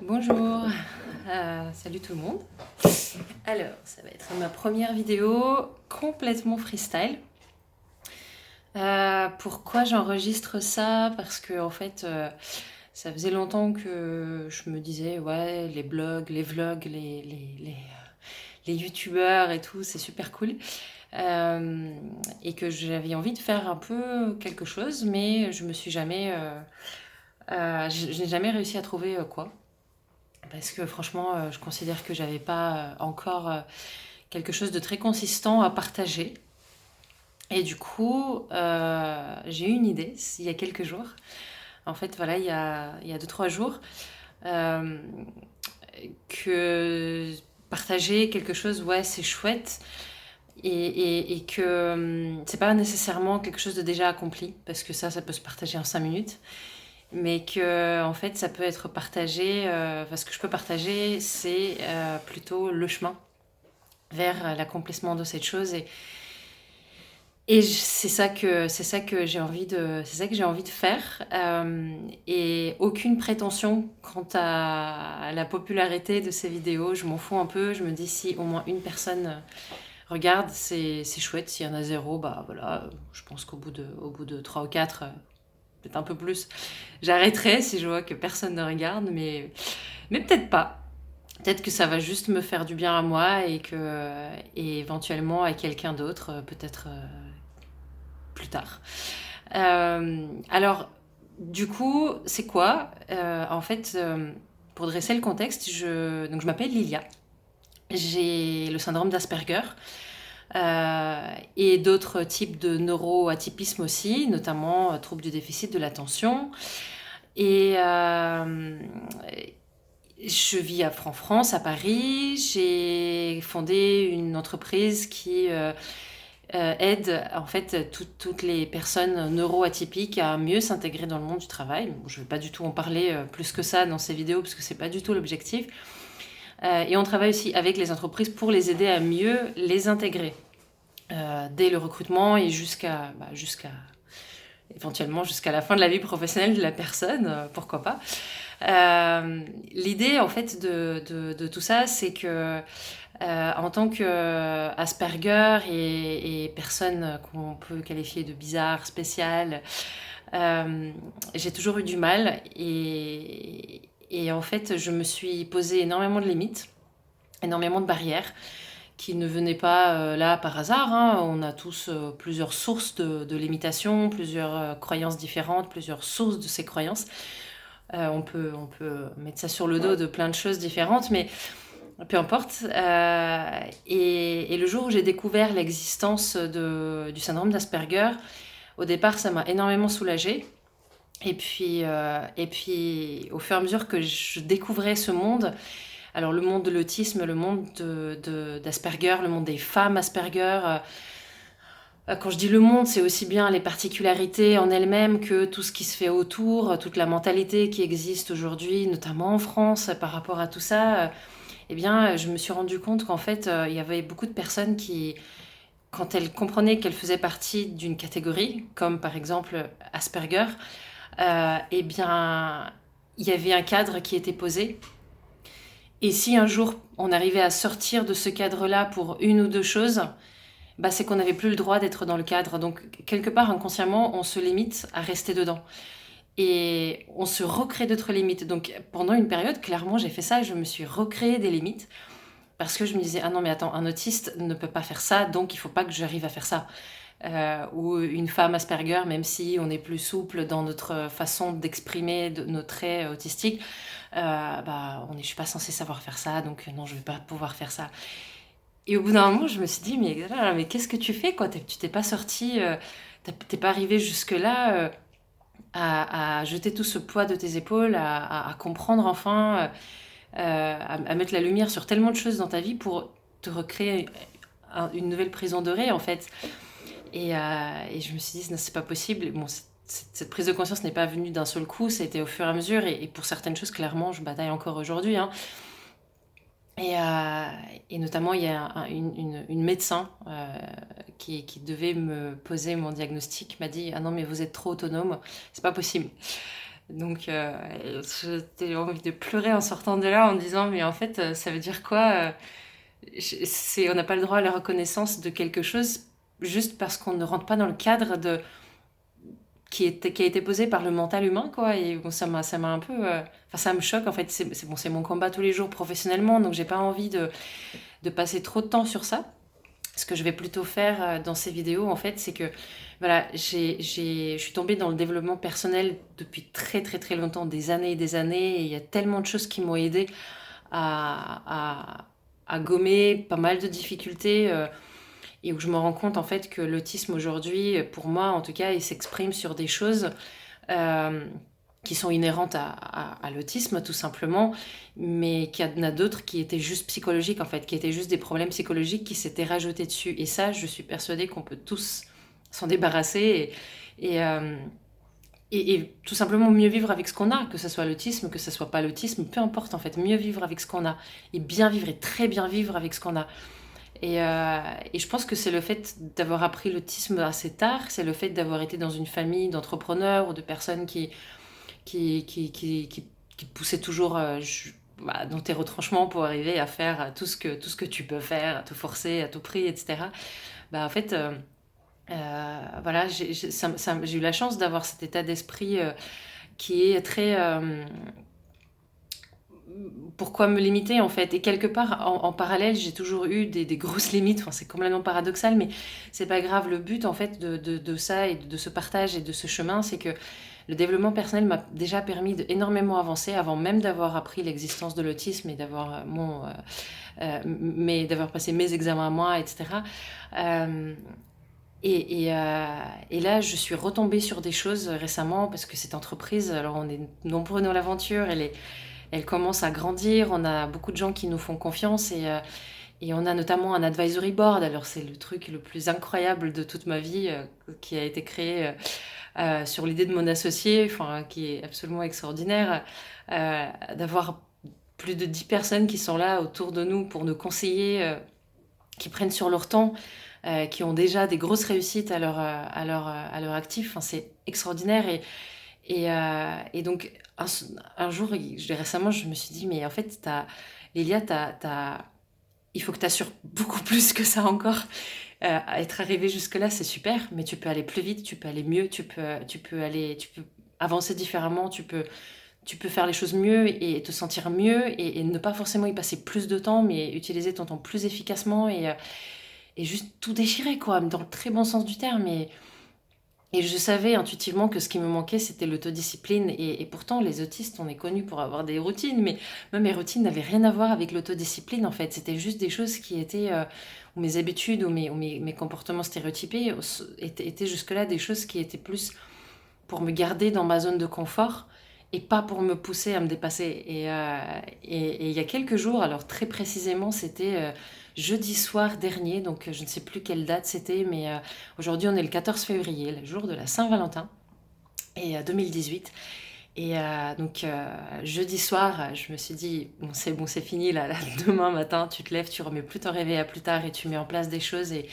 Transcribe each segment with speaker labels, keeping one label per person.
Speaker 1: Bonjour, salut tout le monde. Alors, ça va être ma première vidéo complètement freestyle. Pourquoi j'enregistre ça? Parce que en fait, ça faisait longtemps que je me disais, ouais, les blogs, les vlogs, les youtubeurs et tout, c'est super cool. Et que j'avais envie de faire un peu quelque chose, mais je me suis jamais, je n'ai jamais réussi à trouver quoi. Parce que franchement, je considère que j'avais pas encore quelque chose de très consistant à partager. Et du coup, j'ai eu une idée il y a quelques jours. En fait, voilà, il y a 2-3 jours, euh, que partager quelque chose, ouais, c'est chouette. Et que c'est pas nécessairement quelque chose de déjà accompli, parce que ça peut se partager en 5 minutes. Mais que en fait ça peut être partagé, enfin, ce que je peux partager c'est plutôt le chemin vers l'accomplissement de cette chose et c'est ça que j'ai envie de faire, et aucune prétention quant à la popularité de ces vidéos, je m'en fous un peu, je me dis si au moins une personne regarde, c'est chouette, s'il y en a zéro, bah voilà, je pense qu'au bout de 3 ou 4, peut-être un peu plus, j'arrêterai si je vois que personne ne regarde, mais peut-être pas. Peut-être que ça va juste me faire du bien à moi et éventuellement à quelqu'un d'autre, peut-être plus tard. Alors, du coup, c'est quoi? En fait, pour dresser le contexte, donc je m'appelle Lilia. J'ai le syndrome d'Asperger, et d'autres types de neuroatypisme aussi, notamment troubles du déficit de l'attention. Et je vis en France, à Paris. J'ai fondé une entreprise qui aide en fait toutes les personnes neuroatypiques à mieux s'intégrer dans le monde du travail. Bon, je ne vais pas du tout en parler plus que ça dans ces vidéos parce que c'est pas du tout l'objectif. Et on travaille aussi avec les entreprises pour les aider à mieux les intégrer, dès le recrutement et jusqu'à éventuellement jusqu'à la fin de la vie professionnelle de la personne, pourquoi pas. L'idée en fait de tout ça, c'est que en tant qu'Asperger et personne qu'on peut qualifier de bizarre, spéciale, j'ai toujours eu du mal et en fait je me suis posé énormément de limites, énormément de barrières qui ne venaient pas là par hasard, hein. On a tous plusieurs sources de limitation, plusieurs croyances différentes, plusieurs sources de ces croyances. On peut mettre ça sur le dos de plein de choses différentes, mais peu importe. Et le jour où j'ai découvert l'existence du syndrome d'Asperger, au départ, ça m'a énormément soulagée. Et puis, au fur et à mesure que je découvrais ce monde, alors le monde de l'autisme, le monde d'Asperger, le monde des femmes Asperger, quand je dis le monde, c'est aussi bien les particularités en elles-mêmes que tout ce qui se fait autour, toute la mentalité qui existe aujourd'hui, notamment en France, par rapport à tout ça. Eh bien, je me suis rendu compte qu'en fait, il y avait beaucoup de personnes qui, quand elles comprenaient qu'elles faisaient partie d'une catégorie, comme par exemple Asperger, eh bien, il y avait un cadre qui était posé. Et si un jour on arrivait à sortir de ce cadre-là pour une ou deux choses, bah, c'est qu'on n'avait plus le droit d'être dans le cadre. Donc, quelque part, inconsciemment, on se limite à rester dedans. Et on se recrée d'autres limites. Donc, pendant une période, clairement, j'ai fait ça. Je me suis recréé des limites. Parce que je me disais, ah non, mais attends, un autiste ne peut pas faire ça, donc il ne faut pas que j'arrive à faire ça. Ou une femme Asperger, même si on est plus souple dans notre façon d'exprimer nos traits autistiques, je ne suis pas censée savoir faire ça, donc non, je ne vais pas pouvoir faire ça. Et au bout d'un moment, je me suis dit, mais qu'est-ce que tu fais, quoi? Tu t'es pas sorti, t'es pas arrivé jusque-là, à jeter tout ce poids de tes épaules, à comprendre enfin, à mettre la lumière sur tellement de choses dans ta vie pour te recréer une nouvelle prison dorée, en fait. Et je me suis dit, non, c'est pas possible. Bon, cette prise de conscience n'est pas venue d'un seul coup, ça a été au fur et à mesure, et pour certaines choses, clairement, je bataille encore aujourd'hui, hein. Et, euh, et notamment, il y a une médecin qui devait me poser mon diagnostic, m'a dit, ah non, mais vous êtes trop autonome, c'est pas possible. Donc, j'ai envie de pleurer en sortant de là en me disant, mais en fait, ça veut dire quoi? On n'a pas le droit à la reconnaissance de quelque chose juste parce qu'on ne rentre pas dans le cadre qui a été posé par le mental humain, quoi. Et bon, ça m'a un peu, enfin, ça me choque en fait. Bon, c'est mon combat tous les jours professionnellement, donc j'ai pas envie de passer trop de temps sur ça. Ce que je vais plutôt faire dans ces vidéos, en fait, c'est que voilà, je suis tombée dans le développement personnel depuis très très très longtemps, des années et des années, et il y a tellement de choses qui m'ont aidé à, à, à gommer pas mal de difficultés, et où je me rends compte en fait que l'autisme aujourd'hui, pour moi en tout cas, il s'exprime sur des choses euh, qui sont inhérentes à l'autisme tout simplement, mais qu'il y en a d'autres qui étaient juste psychologiques en fait, qui étaient juste des problèmes psychologiques qui s'étaient rajoutés dessus. Et ça, je suis persuadée qu'on peut tous s'en débarrasser et, euh, et tout simplement mieux vivre avec ce qu'on a, que ce soit l'autisme, que ce soit pas l'autisme, peu importe en fait, mieux vivre avec ce qu'on a et bien vivre et très bien vivre avec ce qu'on a. Et je pense que c'est le fait d'avoir appris l'autisme assez tard, c'est le fait d'avoir été dans une famille d'entrepreneurs ou de personnes qui te poussait toujours dans tes retranchements pour arriver à faire tout ce que tu peux faire, à te forcer à tout prix, etc. Bah, en fait, voilà, j'ai eu la chance d'avoir cet état d'esprit qui est très... pourquoi me limiter en fait? Et quelque part, en parallèle, j'ai toujours eu des grosses limites. Enfin, c'est complètement paradoxal, mais c'est pas grave. Le but en fait de ça et de ce partage et de ce chemin, c'est que le développement personnel m'a déjà permis d'énormément avancer avant même d'avoir appris l'existence de l'autisme et d'avoir passé mes examens à moi, etc. Euh, et là, je suis retombée sur des choses récemment parce que cette entreprise, alors on est nombreux dans l'aventure, elle commence à grandir, on a beaucoup de gens qui nous font confiance et on a notamment un advisory board. Alors c'est le truc le plus incroyable de toute ma vie qui a été créé sur l'idée de mon associé, enfin, qui est absolument extraordinaire, d'avoir plus de 10 personnes qui sont là autour de nous pour nous conseiller, qui prennent sur leur temps, qui ont déjà des grosses réussites à leur actif. Enfin, c'est extraordinaire. Et donc, un jour, récemment, je me suis dit, mais en fait, Lilia, il faut que tu assures beaucoup plus que ça encore. Être arrivé jusque-là, c'est super, mais tu peux aller plus vite, tu peux aller mieux, tu peux avancer différemment, tu peux faire les choses mieux et te sentir mieux et ne pas forcément y passer plus de temps, mais utiliser ton temps plus efficacement et juste tout déchirer, quoi, dans le très bon sens du terme. Et je savais intuitivement que ce qui me manquait, c'était l'autodiscipline. Et pourtant, les autistes, on est connus pour avoir des routines, mais moi, mes routines n'avaient rien à voir avec l'autodiscipline, en fait. C'était juste des choses qui étaient, ou mes habitudes, mes comportements stéréotypés étaient jusque-là des choses qui étaient plus pour me garder dans ma zone de confort et pas pour me pousser à me dépasser. Et il y a quelques jours, alors très précisément, c'était jeudi soir dernier, donc je ne sais plus quelle date c'était, mais aujourd'hui on est le 14 février, le jour de la Saint-Valentin, et 2018. Jeudi soir, je me suis dit, bon, c'est fini, là, demain matin, tu te lèves, tu remets plus ton réveil à plus tard et tu mets en place des choses et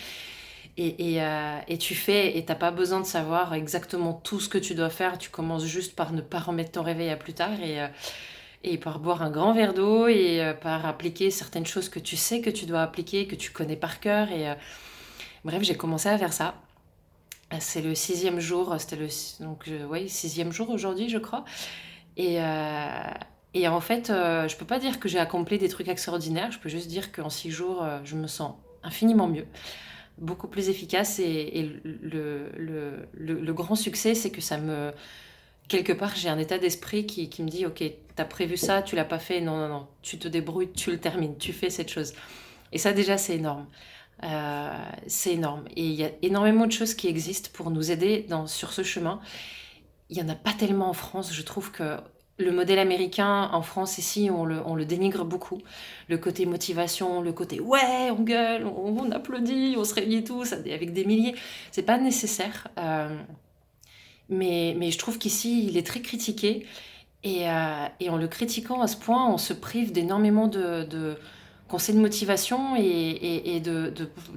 Speaker 1: tu fais, et t'as pas besoin de savoir exactement tout ce que tu dois faire. Tu commences juste par ne pas remettre ton réveil à plus tard et par boire un grand verre d'eau et par appliquer certaines choses que tu sais que tu dois appliquer, que tu connais par cœur. Bref, j'ai commencé à faire ça. C'est le sixième jour, oui, sixième jour aujourd'hui, je crois. Et, euh, et en fait, je peux pas dire que j'ai accompli des trucs extraordinaires. Je peux juste dire qu'en 6 jours, je me sens infiniment mieux, beaucoup plus efficace. Et le grand succès, c'est que quelque part, j'ai un état d'esprit qui me dit, ok, t'as prévu ça, tu l'as pas fait, non, non, non, tu te débrouilles, tu le termines, tu fais cette chose. Et ça, déjà, c'est énorme. C'est énorme. Et il y a énormément de choses qui existent pour nous aider sur ce chemin. Il y en a pas tellement en France. Je trouve que le modèle américain en France, ici, on le dénigre beaucoup. Le côté motivation, le côté ouais, on gueule, on applaudit, on se réunit tous avec des milliers. C'est pas nécessaire. Mais je trouve qu'ici, il est très critiqué. Et en le critiquant à ce point, on se prive d'énormément de conseils de motivation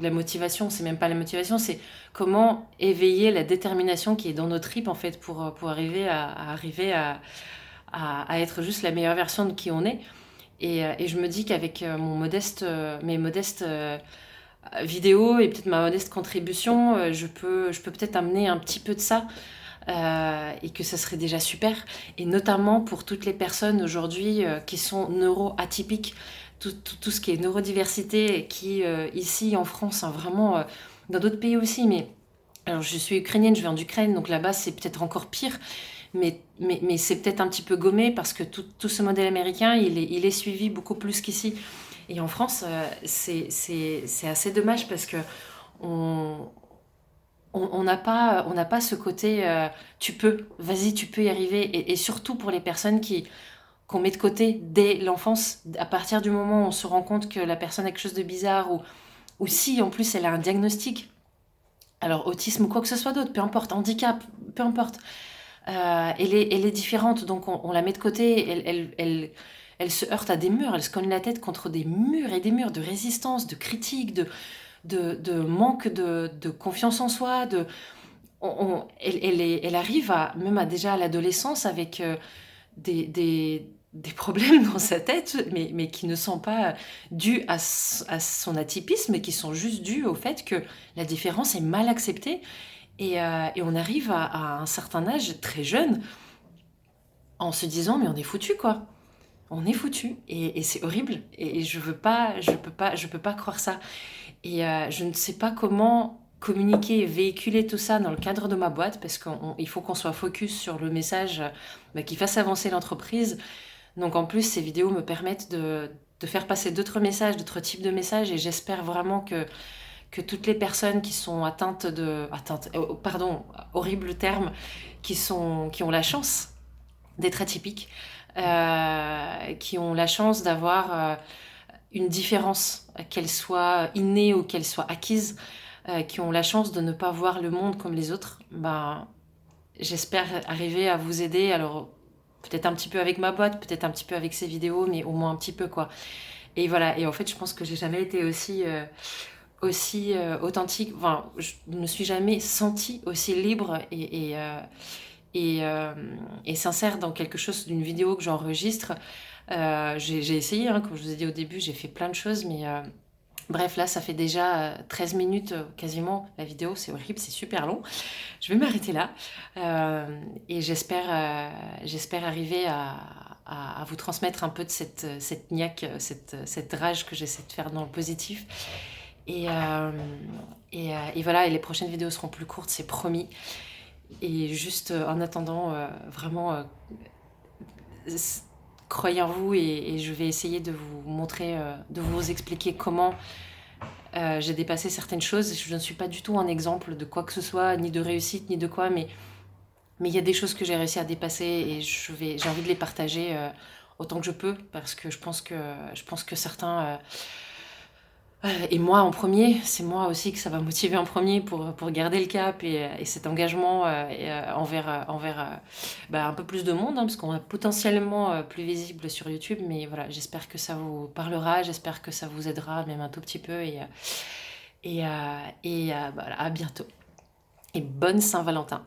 Speaker 1: la motivation, c'est même pas la motivation, c'est comment éveiller la détermination qui est dans nos tripes en fait pour arriver à être juste la meilleure version de qui on est. Et je me dis qu'avec mes modestes vidéos et peut-être ma modeste contribution, je peux peut-être amener un petit peu de ça et que ça serait déjà super. Et notamment pour toutes les personnes aujourd'hui qui sont neuroatypiques, tout ce qui est neurodiversité, qui ici en France, hein, vraiment, dans d'autres pays aussi, mais alors je suis ukrainienne, je viens d'Ukraine, donc là-bas c'est peut-être encore pire, mais c'est peut-être un petit peu gommé parce que tout ce modèle américain, il est suivi beaucoup plus qu'ici. Et en France, c'est assez dommage parce que on, on n'a pas ce côté tu peux, vas-y, tu peux y arriver. Et surtout pour les personnes qu'on met de côté dès l'enfance, à partir du moment où on se rend compte que la personne a quelque chose de bizarre ou si en plus elle a un diagnostic, alors autisme ou quoi que ce soit d'autre, peu importe, handicap, peu importe, elle est différente, donc on la met de côté, elle se heurte à des murs, elle se cogne la tête contre des murs et des murs de résistance, de critique, de manque de confiance en soi, elle arrive même déjà à l'adolescence avec des problèmes dans sa tête, mais qui ne sont pas dus à son atypisme, mais qui sont juste dus au fait que la différence est mal acceptée. Et on arrive à un certain âge, très jeune, en se disant, mais on est foutu, quoi. On est foutu. Et c'est horrible. Et je peux pas croire ça. Et je ne sais pas comment communiquer et véhiculer tout ça dans le cadre de ma boîte, parce qu'il faut qu'on soit focus sur le message qui fasse avancer l'entreprise. Donc en plus, ces vidéos me permettent de faire passer d'autres messages, d'autres types de messages, et j'espère vraiment que toutes les personnes qui sont pardon, horrible terme, qui ont la chance d'être atypiques, qui ont la chance d'avoir une différence, qu'elle soit innée ou qu'elle soit acquise, qui ont la chance de ne pas voir le monde comme les autres, ben, j'espère arriver à vous aider. Alors, peut-être un petit peu avec ma boîte, peut-être un petit peu avec ces vidéos, mais au moins un petit peu, quoi. Et voilà, et en fait, je pense que j'ai jamais été aussi authentique, enfin, je ne me suis jamais sentie aussi libre et sincère dans quelque chose, d'une vidéo que j'enregistre. J'ai essayé, hein, comme je vous ai dit au début, j'ai fait plein de choses, mais bref, là, ça fait déjà 13 minutes quasiment la vidéo, c'est horrible, c'est super long. Je vais m'arrêter là et j'espère arriver à vous transmettre un peu de cette niaque, cette rage que j'essaie de faire dans le positif. Et, euh, et voilà, et les prochaines vidéos seront plus courtes, c'est promis. Et juste en attendant, vraiment, croyez en vous et je vais essayer de vous montrer, de vous expliquer comment j'ai dépassé certaines choses. Je ne suis pas du tout un exemple de quoi que ce soit, ni de réussite, ni de quoi, mais il y a des choses que j'ai réussi à dépasser et j'ai envie de les partager autant que je peux parce que je pense que certains et moi en premier, c'est moi aussi que ça va motiver en premier pour garder le cap et cet engagement envers un peu plus de monde, hein, parce qu'on est potentiellement plus visible sur YouTube. Mais voilà, j'espère que ça vous parlera, j'espère que ça vous aidera même un tout petit peu. Voilà, à bientôt. Et bonne Saint-Valentin.